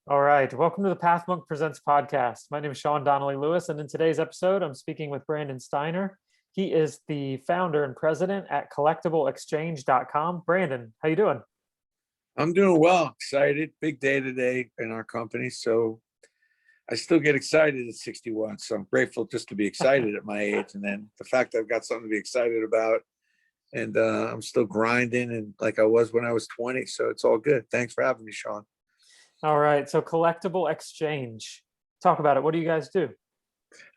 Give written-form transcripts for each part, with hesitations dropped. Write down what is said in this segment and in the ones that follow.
All right, welcome to the Path Monk Presents podcast. My name is Sean Donnelly Lewis, and in today's episode, I'm speaking with Brandon Steiner. He is the founder and president at CollectibleXchange.com. Brandon, how you doing? I'm doing well, excited. Big day today in our company. So I still get excited at 61. So I'm grateful just to be excited at my age. And then the fact that I've got something to be excited about. And I'm still grinding and like I was when I was 20. So it's all good. Thanks for having me, Sean. All right, so Collectible Exchange. Talk about it. What do you guys do?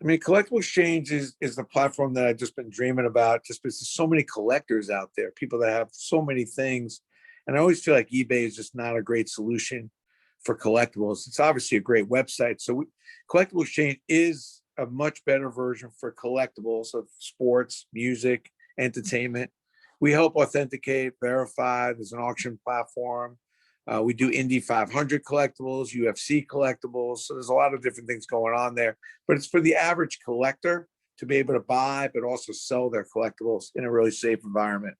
I mean, Collectible Exchange is the platform that I've just been dreaming about, just because there's so many collectors out there, people that have so many things. And I always feel like eBay is just not a great solution for collectibles. It's obviously a great website. So Collectible Exchange is a much better version for collectibles of sports, music, entertainment. We help authenticate, verify. There's an auction platform. We do Indy 500 collectibles, UFC collectibles. So there's a lot of different things going on there. But it's for the average collector to be able to buy, but also sell their collectibles in a really safe environment.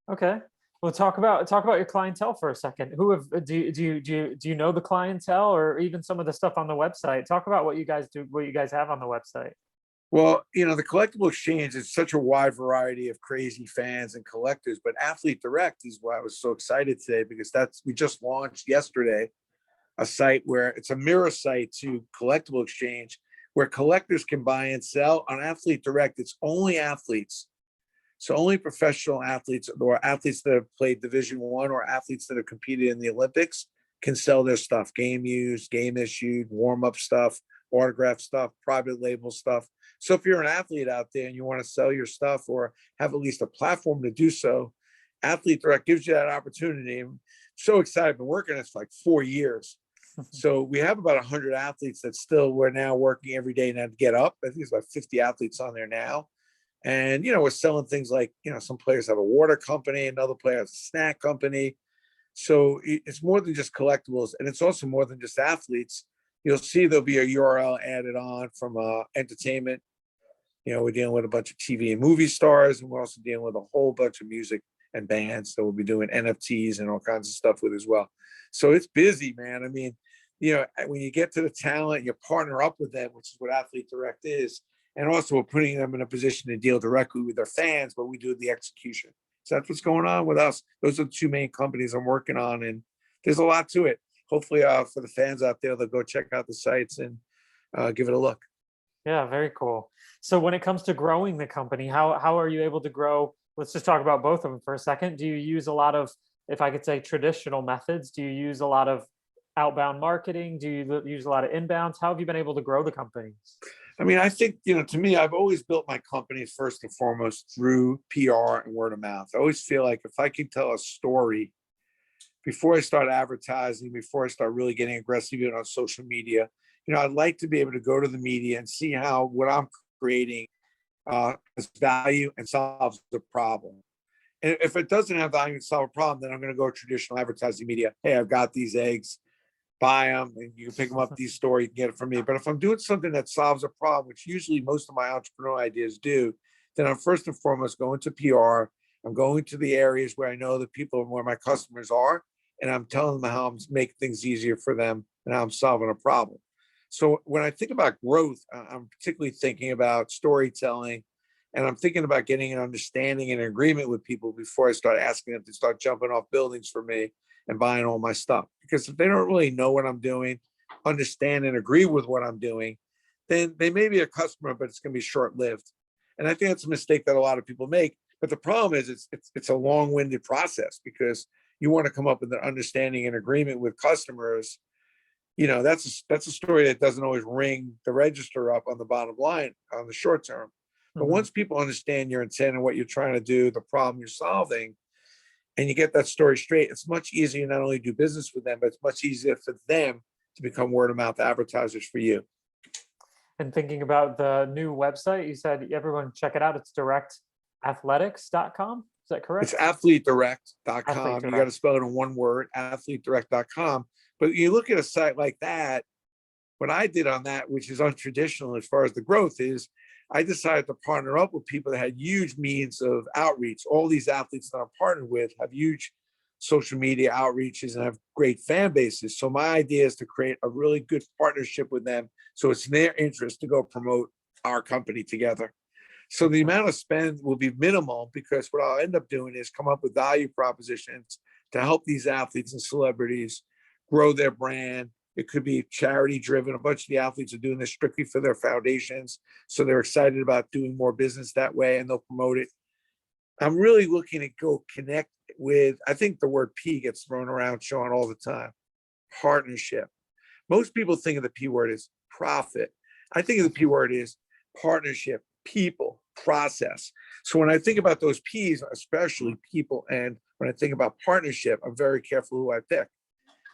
Okay. Well, talk about your clientele for a second. Do you know the clientele or even some of the stuff on the website? Talk about what you guys do, what you guys have on the website. Well, the Collectible Exchange is such a wide variety of crazy fans and collectors, but Athlete Direct is why I was so excited today, because we just launched yesterday a site where it's a mirror site to Collectible Exchange, where collectors can buy and sell. On Athlete Direct, it's only athletes. So only professional athletes or athletes that have played Division I or athletes that have competed in the Olympics can sell their stuff, game used, game issued, warm-up stuff, autograph stuff, private label stuff. So if you're an athlete out there and you want to sell your stuff or have at least a platform to do so, Athlete Direct gives you that opportunity. I'm so excited. I've been working this for like 4 years. So we have about 100 athletes that we're now working every day now to get up. I think there's about 50 athletes on there now. And, we're selling things like, some players have a water company, another player has a snack company. So it's more than just collectibles. And it's also more than just athletes. You'll see there'll be a URL added on from entertainment. We're dealing with a bunch of TV and movie stars, and we're also dealing with a whole bunch of music and bands that we'll be doing NFTs and all kinds of stuff with as well. So it's busy, man. I mean, when you get to the talent, you partner up with them, which is what Athlete Direct is. And also we're putting them in a position to deal directly with their fans, but we do the execution. So that's what's going on with us. Those are the two main companies I'm working on, and there's a lot to it. Hopefully for the fans out there, they'll go check out the sites and give it a look. Yeah, very cool. So when it comes to growing the company, how are you able to grow? Let's just talk about both of them for a second. Do you use a lot of, if I could say, traditional methods? Do you use a lot of outbound marketing? Do you use a lot of inbounds? How have you been able to grow the companies? I mean, I think, to me, I've always built my companies first and foremost through PR and word of mouth. I always feel like if I can tell a story before I start advertising, before I start really getting aggressive on social media, I'd like to be able to go to the media and see how what I'm creating has value and solves the problem. And if it doesn't have value and solve a problem, then I'm going to go traditional advertising media. Hey, I've got these eggs, buy them, and you can pick them up these stores, you can get it from me. But if I'm doing something that solves a problem, which usually most of my entrepreneurial ideas do, then I'm first and foremost going to PR. I'm going to the areas where I know the people where my customers are, and I'm telling them how I'm making things easier for them and how I'm solving a problem. So when I think about growth, I'm particularly thinking about storytelling, and I'm thinking about getting an understanding and an agreement with people before I start asking them to start jumping off buildings for me and buying all my stuff. Because if they don't really know what I'm doing, understand and agree with what I'm doing, then they may be a customer, but it's going to be short-lived. And I think that's a mistake that a lot of people make. But the problem is it's a long-winded process, because you want to come up with an understanding and agreement with customers. That's a story that doesn't always ring the register up on the bottom line on the short term. But once people understand your intent and what you're trying to do, the problem you're solving, and you get that story straight, it's much easier not only to do business with them, but it's much easier for them to become word of mouth advertisers for you. And thinking about the new website, you said everyone check it out. It's directathletics.com. Is that correct? It's athletedirect.com. You got to spell it in one word, athletedirect.com. But you look at a site like that, what I did on that, which is untraditional as far as the growth is, I decided to partner up with people that had huge means of outreach. All these athletes that I'm partnered with have huge social media outreaches and have great fan bases. So my idea is to create a really good partnership with them. So it's in their interest to go promote our company together. So the amount of spend will be minimal, because what I'll end up doing is come up with value propositions to help these athletes and celebrities grow their brand. It could be charity driven. A bunch of the athletes are doing this strictly for their foundations. So they're excited about doing more business that way, and they'll promote it. I'm really looking to go connect with, I think the word P gets thrown around, Sean, all the time. Partnership. Most people think of the P word as profit. I think of the P word is partnership, people, process. So when I think about those P's, especially people, and when I think about partnership, I'm very careful who I pick.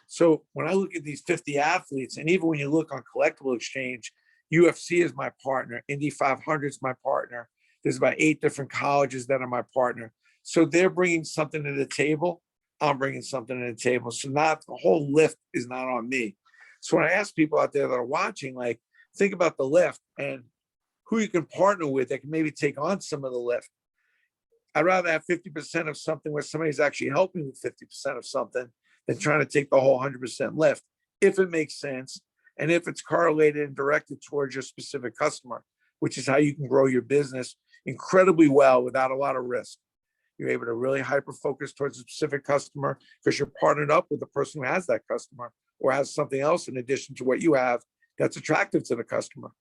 So when I look at these 50 athletes, and even when you look on Collectible Exchange, UFC is my partner, Indy 500 is my partner. There's about 8 different colleges that are my partner. So they're bringing something to the table. I'm bringing something to the table. So not the whole lift is not on me. So when I ask people out there that are watching, like, think about the lift and who you can partner with that can maybe take on some of the lift. I'd rather have 50% of something where somebody's actually helping with 50% of something than trying to take the whole 100% lift, if it makes sense, and if it's correlated and directed towards your specific customer, which is how you can grow your business incredibly well without a lot of risk. You're able to really hyper focus towards a specific customer because you're partnered up with the person who has that customer or has something else in addition to what you have that's attractive to the customer.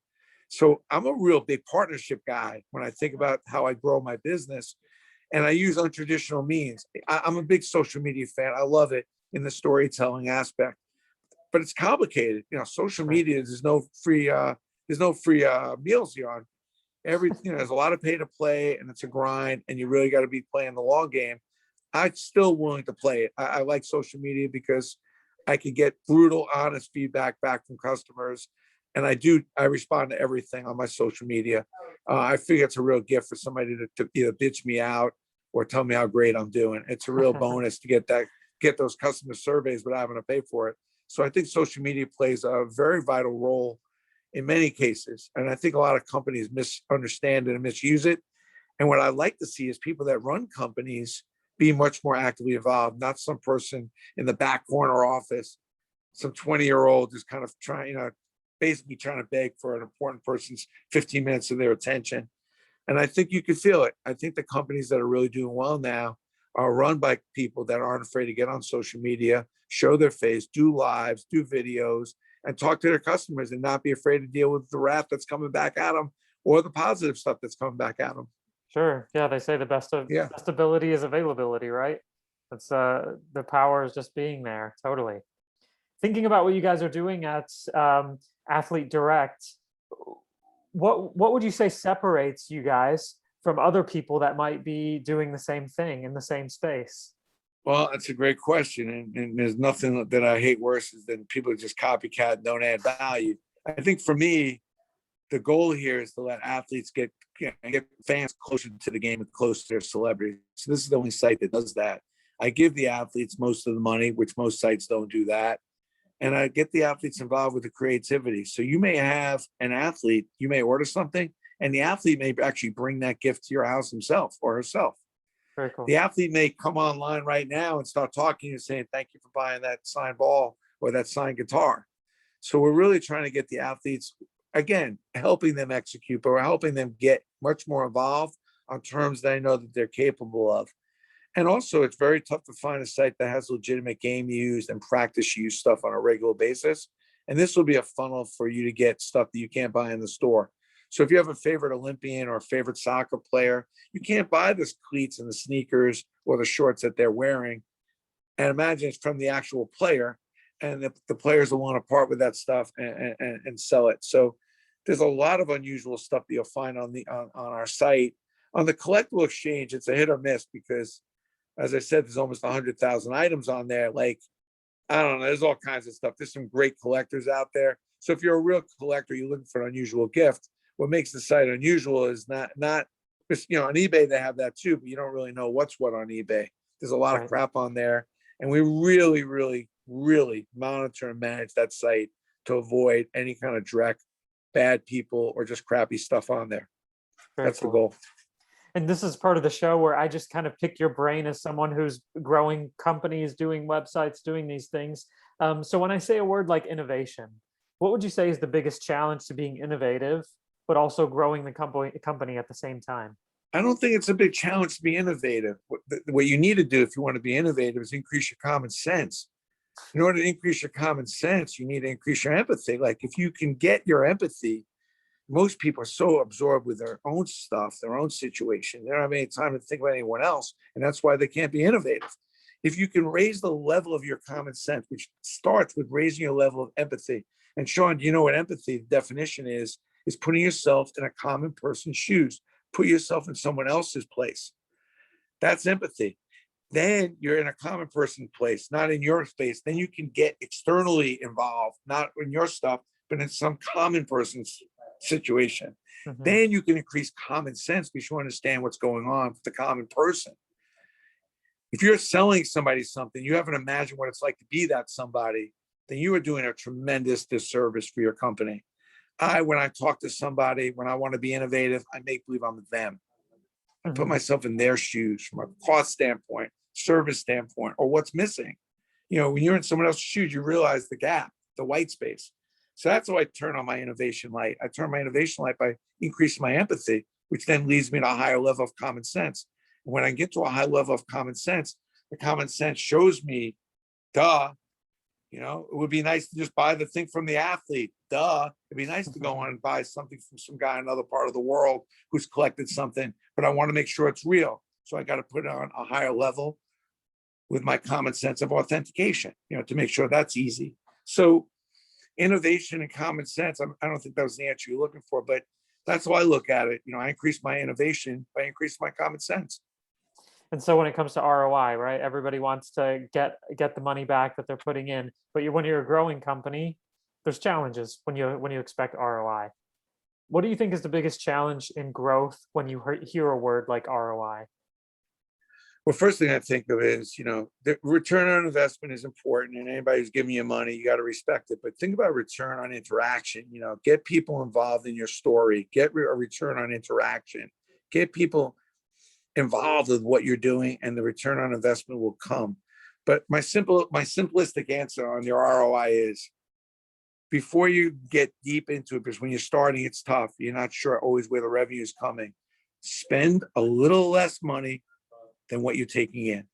So I'm a real big partnership guy when I think about how I grow my business, and I use untraditional means. I'm a big social media fan. I love it in the storytelling aspect, but it's complicated. Social media, there's no free meals here on there's a lot of pay to play, and it's a grind, and you really got to be playing the long game. I'm still willing to play it. I like social media because I can get brutal, honest feedback back from customers. And I respond to everything on my social media. I figure it's a real gift for somebody to either bitch me out or tell me how great I'm doing. It's a real bonus to get those customer surveys without having to pay for it. So I think social media plays a very vital role in many cases. And I think a lot of companies misunderstand it and misuse it. And what I like to see is people that run companies be much more actively involved, not some person in the back corner office, some 20-year-old who's kind of basically trying to beg for an important person's 15 minutes of their attention. And I think you could feel it. I think the companies that are really doing well now are run by people that aren't afraid to get on social media, show their face, do lives, do videos, and talk to their customers and not be afraid to deal with the rap that's coming back at them or the positive stuff that's coming back at them. Sure. Yeah, they say the best ability is availability, right? That's the power is just being there. Totally. Thinking about what you guys are doing at Athlete Direct, what would you say separates you guys from other people that might be doing the same thing in the same space? Well, that's a great question. And there's nothing that I hate worse than people who just copycat and don't add value. I think for me, the goal here is to let athletes get fans closer to the game and closer to their celebrities. So this is the only site that does that. I give the athletes most of the money, which most sites don't do that. And I get the athletes involved with the creativity. So you may have an athlete, you may order something, and the athlete may actually bring that gift to your house himself or herself. Very cool. The athlete may come online right now and start talking and saying, thank you for buying that signed ball or that signed guitar. So we're really trying to get the athletes, again, helping them execute, but we're helping them get much more involved on terms that I know that they're capable of. And also, it's very tough to find a site that has legitimate game used and practice use stuff on a regular basis. And this will be a funnel for you to get stuff that you can't buy in the store. So if you have a favorite Olympian or a favorite soccer player, you can't buy the cleats and the sneakers or the shorts that they're wearing and imagine it's from the actual player. And the players will want to part with that stuff and sell it. So there's a lot of unusual stuff that you'll find on our site. On the Collectible Exchange, it's a hit or miss because, as I said, there's almost 100,000 items on there. Like, I don't know, there's all kinds of stuff. There's some great collectors out there. So if you're a real collector, you're looking for an unusual gift. What makes the site unusual is not just, on eBay, they have that too, but you don't really know what's what on eBay. There's a lot of crap on there. And we really, really, really monitor and manage that site to avoid any kind of direct bad people or just crappy stuff on there. That's the goal. And this is part of the show where I just kind of pick your brain as someone who's growing companies, doing websites, doing these things. So when I say a word like innovation, what would you say is the biggest challenge to being innovative, but also growing the company at the same time? I don't think it's a big challenge to be innovative. What you need to do if you want to be innovative is increase your common sense. In order to increase your common sense, you need to increase your empathy. Like if you can get your empathy, most people are so absorbed with their own stuff, their own situation. They don't have any time to think about anyone else. And that's why they can't be innovative. If you can raise the level of your common sense, which starts with raising your level of empathy. And Sean, do you know what empathy, the definition is putting yourself in a common person's shoes. Put yourself in someone else's place. That's empathy. Then you're in a common person place, not in your space. Then you can get externally involved, not in your stuff, but in some common person's situation. Mhm. Then you can increase common sense because you understand what's going on with the common person. If you're selling somebody something, you haven't imagined what it's like to be that somebody, then you are doing a tremendous disservice for your company. When I talk to somebody, when I want to be innovative, I make believe I'm them. I put Mhm. myself in their shoes from a cost standpoint, service standpoint, or what's missing. When you're in someone else's shoes, you realize the gap, the white space. So that's how I turn on my innovation light. I turn my innovation light by increasing my empathy, which then leads me to a higher level of common sense. And when I get to a high level of common sense, the common sense shows me, duh, it would be nice to just buy the thing from the athlete. Duh. It'd be nice to go on and buy something from some guy in another part of the world who's collected something, but I want to make sure it's real. So I got to put it on a higher level with my common sense of authentication, to make sure that's easy. So innovation and common sense, I don't think that was the answer you're looking for, but that's how I look at it. I increase my innovation by increasing my common sense. And so when it comes to ROI, right? Everybody wants to get the money back that they're putting in, but when you're a growing company, there's challenges when you expect ROI. What do you think is the biggest challenge in growth when you hear a word like ROI? Well, first thing I think of is, the return on investment is important, and anybody who's giving you money, you got to respect it. But think about return on interaction. Get people involved in your story. Get a return on interaction. Get people involved with what you're doing, and the return on investment will come. But my simplistic answer on your ROI is, before you get deep into it, because when you're starting, it's tough. You're not sure always where the revenue is coming. Spend a little less money than what you're taking in,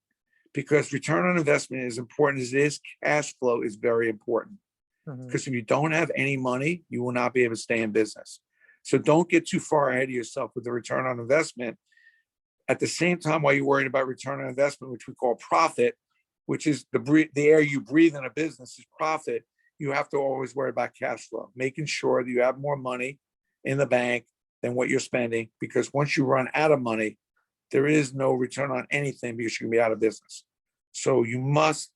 because return on investment, as important as it is, cash flow is very important. Mhm. Because if you don't have any money, you will not be able to stay in business. So don't get too far ahead of yourself with the return on investment. At the same time, while you're worried about return on investment, which we call profit, which is the air you breathe in a business is profit, you have to always worry about cash flow, making sure that you have more money in the bank than what you're spending. Because once you run out of money, there is no return on anything because you're gonna be out of business. So you must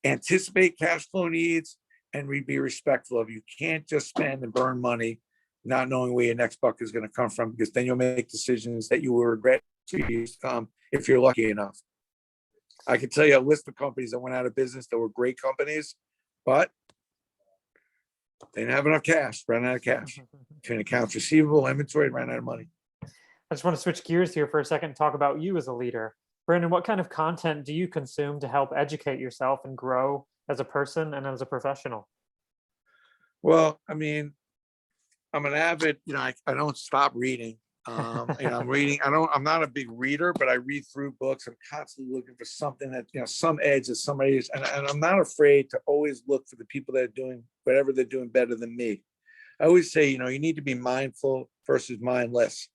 anticipate cash flow needs and be respectful of. You can't just spend and burn money not knowing where your next buck is going to come from, because then you'll make decisions that you will regret 2 years to come if you're lucky enough. I can tell you a list of companies that went out of business that were great companies, but they didn't have enough cash, ran out of cash. Between accounts receivable, inventory, ran out of money. I just want to switch gears here for a second and talk about you as a leader. Brandon, what kind of content do you consume to help educate yourself and grow as a person and as a professional? Well, I mean, I'm an avid, I don't stop reading. I'm reading. I'm not a big reader, but I read through books. I'm constantly looking for something that, some edge that somebody is, and I'm not afraid to always look for the people that are doing whatever they're doing better than me. I always say, you need to be mindful versus mindless.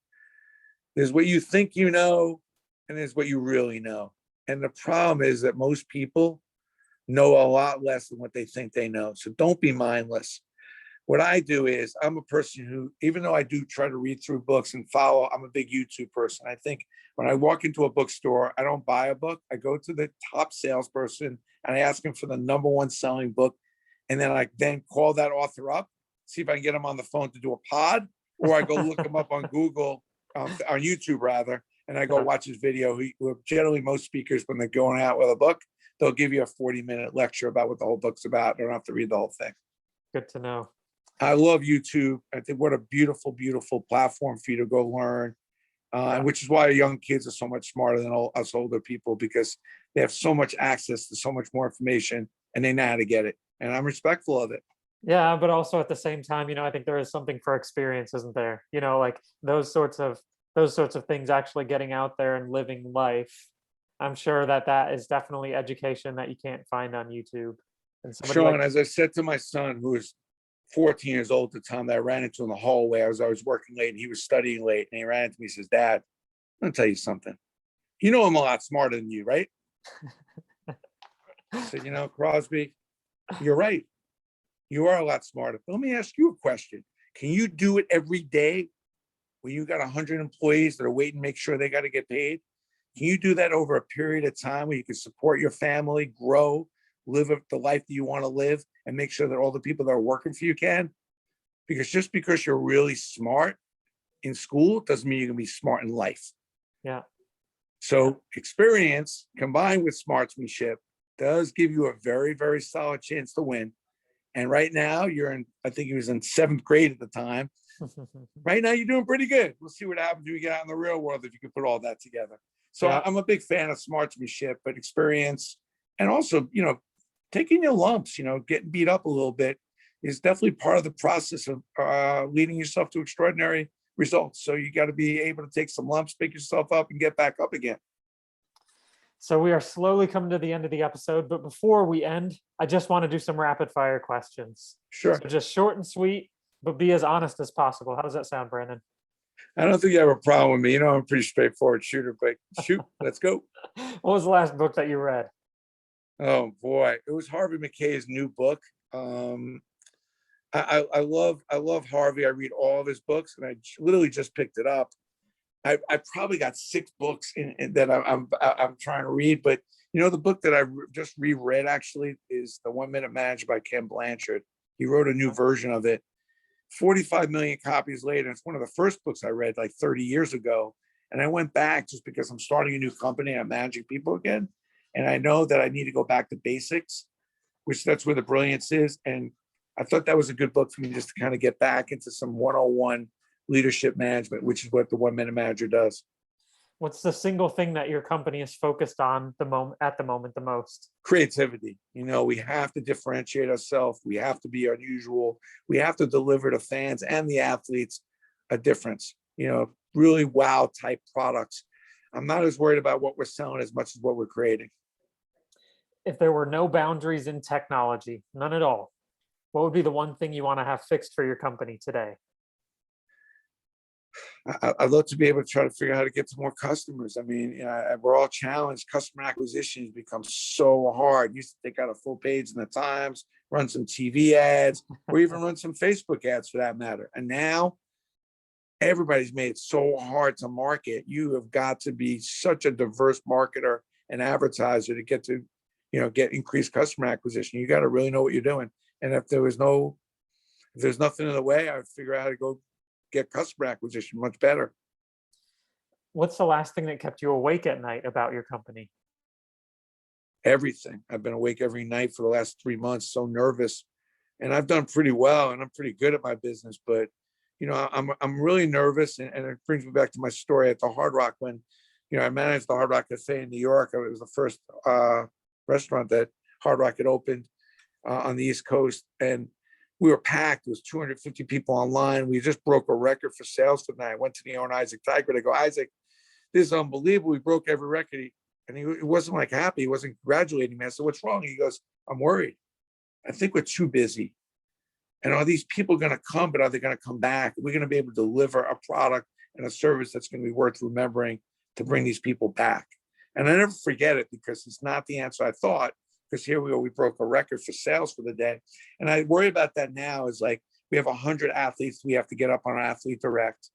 There's what you think you know, and there's what you really know. And the problem is that most people know a lot less than what they think they know. So don't be mindless. What I do is, I'm a person who, even though I do try to read through books and follow, I'm a big YouTube person. I think when I walk into a bookstore, I don't buy a book. I go to the top salesperson and I ask him for the number one selling book. And then I call that author up, see if I can get him on the phone to do a pod, or I go look him up on Google, on YouTube rather, and I go watch his video. Generally, most speakers, when they're going out with a book, they'll give you a 40-minute lecture about what the whole book's about. I don't have to read the whole thing. Good to know. I love YouTube. I think what a beautiful, beautiful platform for you to go learn. Yeah. which is why young kids are so much smarter than us older people, because they have so much access to so much more information and they know how to get it. And I'm respectful of it. Yeah, but also at the same time, I think there is something for experience, isn't there? Like those sorts of things, actually getting out there and living life. I'm sure that that is definitely education that you can't find on YouTube. And somebody like, Sean, as I said to my son, who was 14 years old at the time, that I ran into in the hallway, I was working late and he was studying late, and he ran into me, he says, Dad, I'm gonna tell you something. You know I'm a lot smarter than you, right? I said, Crosby, you're right. You are a lot smarter. But let me ask you a question. Can you do it every day when you got 100 employees that are waiting to make sure they got to get paid? Can you do that over a period of time where you can support your family, grow, live the life that you want to live, and make sure that all the people that are working for you can? Because just because you're really smart in school doesn't mean you're going to be smart in life. yeah, So experience combined with smartsmanship does give you a very, very solid chance to win. And right now I think he was in 7th grade at the time. Right now you're doing pretty good. We'll see what happens when you get out in the real world, if you can put all that together. So yeah. I'm a big fan of smartsmanship, but experience, and also, taking your lumps, getting beat up a little bit is definitely part of the process of leading yourself to extraordinary results. So you got to be able to take some lumps, pick yourself up, and get back up again. So we are slowly coming to the end of the episode, but before we end, I just want to do some rapid fire questions. Sure. So just short and sweet, but be as honest as possible. How does that sound, Brandon? I don't think you have a problem with me. I'm a pretty straightforward shooter, but shoot, let's go. What was the last book that you read? Oh boy, it was Harvey Mackay's new book. I love Harvey. I read all of his books, and I literally just picked it up. I probably got 6 books in that I'm trying to read, but the book that I just reread actually is The 1 Minute Manager by Ken Blanchard. He wrote a new version of it. 45 million copies later. It's one of the first books I read like 30 years ago. And I went back just because I'm starting a new company. I'm managing people again. And I know that I need to go back to basics, which that's where the brilliance is. And I thought that was a good book for me just to kind of get back into some 101 leadership management, which is what the 1 Minute Manager does. What's the single thing that your company is focused on at the moment the most? Creativity. We have to differentiate ourselves. We have to be unusual. We have to deliver to fans and the athletes a difference, really wow type products. I'm not as worried about what we're selling as much as what we're creating. If there were no boundaries in technology, none at all, what would be the one thing you want to have fixed for your company today? I'd love to be able to try to figure out how to get to more customers. I mean, we're all challenged. Customer acquisition has become so hard. Used to take out a full page in the Times, run some TV ads, or even run some Facebook ads for that matter. And now everybody's made it so hard to market. You have got to be such a diverse marketer and advertiser to get to, get increased customer acquisition. You got to really know what you're doing. And if there's nothing in the way, I would figure out how to go get customer acquisition much better. What's the last thing that kept you awake at night about your company? Everything. I've been awake every night for the last 3 months, so nervous. And I've done pretty well, and I'm pretty good at my business, but I'm really nervous, and it brings me back to my story at the Hard Rock when, I managed the Hard Rock Cafe in New York. It was the first restaurant that Hard Rock had opened on the East Coast, and we were packed. It was 250 people online. We just broke a record for sales for the night. I went to the owner, Isaac Tiger. I go, Isaac, this is unbelievable. We broke every record. And he wasn't like happy. He wasn't congratulating me. I said, what's wrong? He goes, I'm worried. I think we're too busy. And are these people going to come, but are they going to come back? We're going to be able to deliver a product and a service that's going to be worth remembering to bring these people back. And I never forget it, because it's not the answer I thought. Because here we go, we broke a record for sales for the day. And I worry about that now is like, we have 100 athletes we have to get up on our Athlete Direct.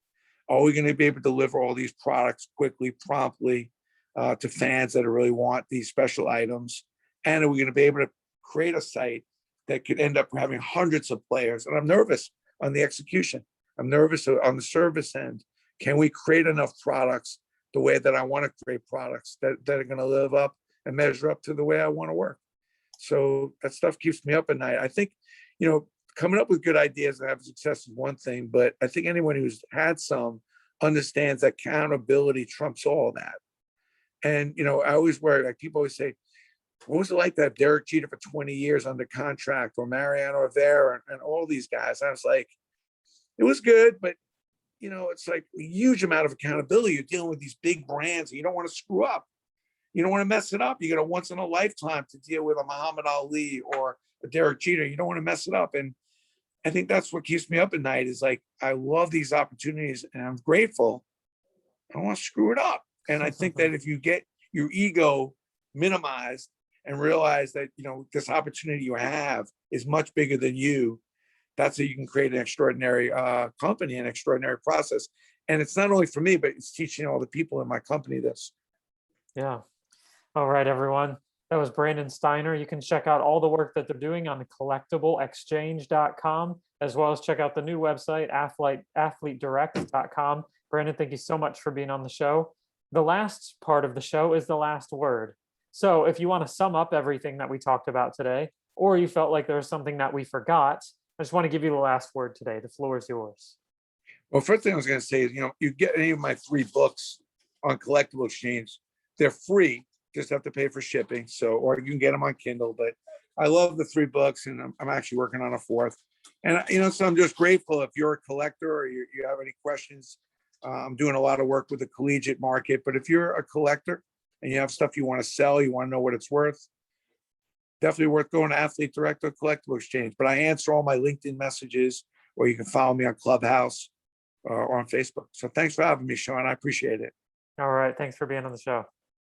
Are we going to be able to deliver all these products quickly, promptly to fans that really want these special items? And are we going to be able to create a site that could end up having hundreds of players? And I'm nervous on the execution. I'm nervous on the service end. Can we create enough products the way that I want to create products that are going to live up and measure up to the way I want to work? So that stuff keeps me up at night. I think, coming up with good ideas and having success is one thing, but I think anyone who's had some understands that accountability trumps all of that. And, I always worry, like people always say, what was it like to have Derek Jeter for 20 years under contract, or Mariano Rivera and all these guys? And I was like, it was good, but it's like a huge amount of accountability. You're dealing with these big brands and you don't want to screw up. You don't want to mess it up. You got a once in a lifetime to deal with a Muhammad Ali or a Derek Jeter. You don't want to mess it up. And I think that's what keeps me up at night is like, I love these opportunities and I'm grateful. I don't want to screw it up. And I think that if you get your ego minimized and realize that, this opportunity you have is much bigger than you, that's how you can create an extraordinary company, an extraordinary process. And it's not only for me, but it's teaching all the people in my company this. Yeah. All right, everyone. That was Brandon Steiner. You can check out all the work that they're doing on the CollectibleXchange.com, as well as check out the new website, athletedirect.com. Brandon, thank you so much for being on the show. The last part of the show is the last word. So if you want to sum up everything that we talked about today, or you felt like there was something that we forgot, I just want to give you the last word today. The floor is yours. Well, first thing I was going to say is, you get any of my 3 books on Collectible Exchange, they're free. Just have to pay for shipping. So, or you can get them on Kindle, but I love the 3 books and I'm actually working on a 4th. And, so I'm just grateful if you're a collector or you have any questions. I'm doing a lot of work with the collegiate market, but if you're a collector and you have stuff you want to sell, you want to know what it's worth, definitely worth going to Athlete Direct or Collectible Exchange. But I answer all my LinkedIn messages, or you can follow me on Clubhouse or on Facebook. So thanks for having me, Sean. I appreciate it. All right. Thanks for being on the show.